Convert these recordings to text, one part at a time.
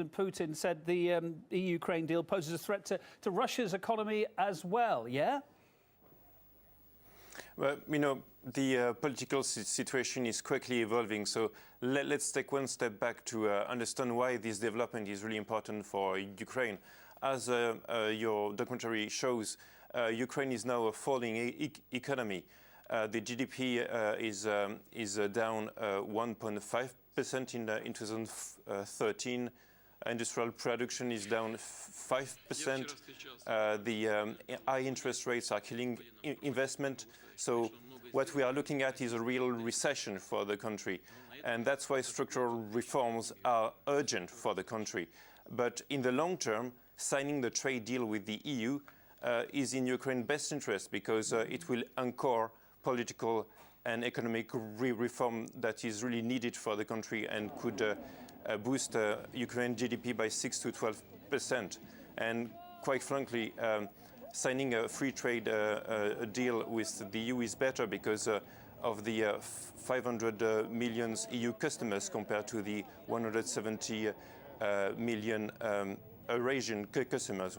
Putin said the EU-Ukraine deal poses a threat to Russia's economy as well, yeah? Well, the political situation is quickly evolving, so let's take one step back to understand why this development is really important for Ukraine. As your documentary shows, Ukraine is now a falling economy. The GDP is down 1.5% in 2013. Industrial production is down 5%. The high interest rates are killing investment. So what we are looking at is a real recession for the country. And that's why structural reforms are urgent for the country. But in the long term, signing the trade deal with the EU is in Ukraine's best interest, because it will anchor political and economic reform that is really needed for the country and could boost Ukraine GDP by 6 to 12%. And quite frankly, signing a free trade deal with the EU is better because of the 500 million EU customers compared to the 170 million Eurasian customers,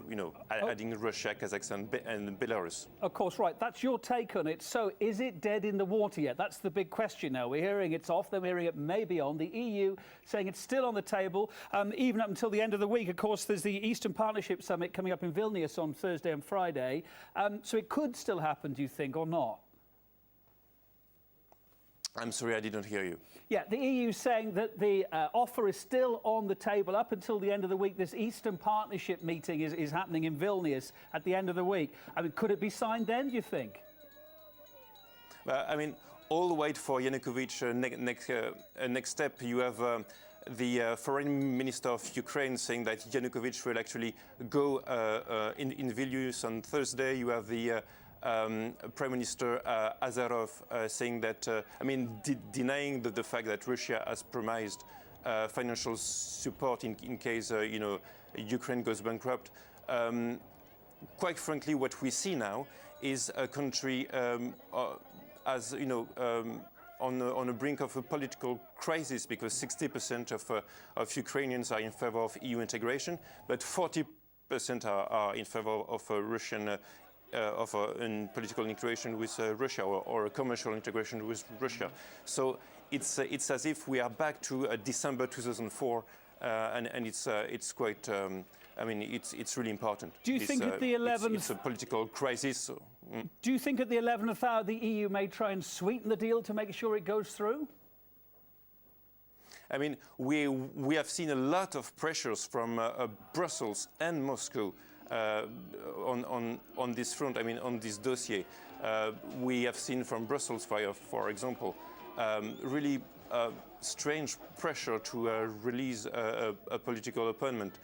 adding Russia, Kazakhstan and Belarus. Of course, right. That's your take on it. So is it dead in the water yet? That's the big question now. We're hearing it's off, then we're hearing it may be on. The EU saying it's still on the table, even up until the end of the week. Of course, there's the Eastern Partnership Summit coming up in Vilnius on Thursday and Friday. So it could still happen, do you think, or not? I'm sorry, I didn't hear you. Yeah, the EU saying that the offer is still on the table up until the end of the week. This Eastern Partnership meeting is happening in Vilnius at the end of the week. I mean, could it be signed then, do you think? All the way for Yanukovych next step, you have the foreign minister of Ukraine saying that Yanukovych will actually go in Vilnius on Thursday. You have the Prime Minister Azarov saying that, denying the fact that Russia has promised financial support in case Ukraine goes bankrupt. Quite frankly, what we see now is a country on the brink of a political crisis, because 60% of Ukrainians are in favor of EU integration, but 40% are in favor of Russian in political integration with Russia, or a commercial integration with Russia. So it's as if we are back to December 2004, and it's quite. It's really important. Do you think at the 11th... It's a political crisis. So, Do you think at the 11th hour the EU may try and sweeten the deal to make sure it goes through? We have seen a lot of pressures from Brussels and Moscow on this front, on this dossier. We have seen from Brussels, for example, really strange pressure to release a political opponent.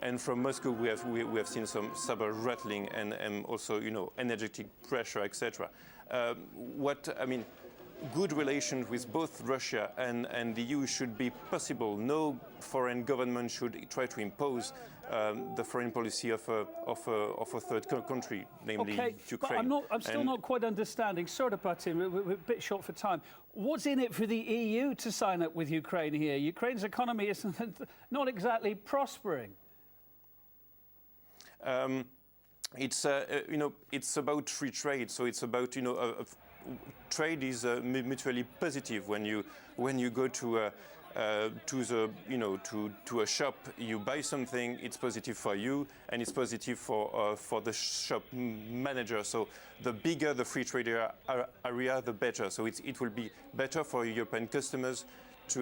And from Moscow, we have seen some saber rattling and also, energetic pressure, etc. Good relations with both Russia and the EU should be possible. No foreign government should try to impose the foreign policy of a third country, namely Ukraine. But I'm still not quite understanding. Sorry to butt in, we're a bit short for time. What's in it for the EU to sign up with Ukraine here? Ukraine's economy is not exactly prospering. It's about free trade, so it's about trade is mutually positive. When you go to a shop, you buy something, it's positive for you and it's positive for the shop manager. So the bigger the free trade area, the better. So it will be better for European customers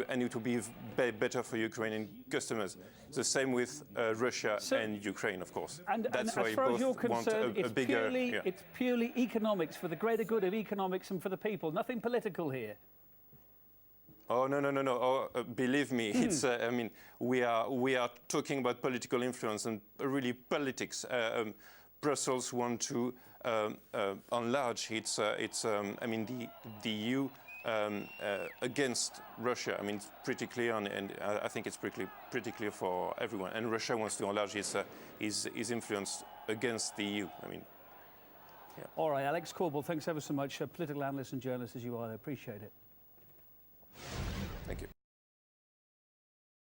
and it will be better for Ukrainian customers. The same with Russia and Ukraine, of course. And that's why as far as you're want concerned, a bigger. It's purely economics, for the greater good of economics and for the people. Nothing political here. Oh no! Oh, believe me, it's. We are talking about political influence and really politics. Brussels want to enlarge the EU. Against Russia. It's pretty clear, and I think it's pretty clear for everyone. And Russia wants to enlarge his influence against the EU. Yeah. All right, Alex Korbel, thanks ever so much. A political analyst and journalist as you are, I appreciate it.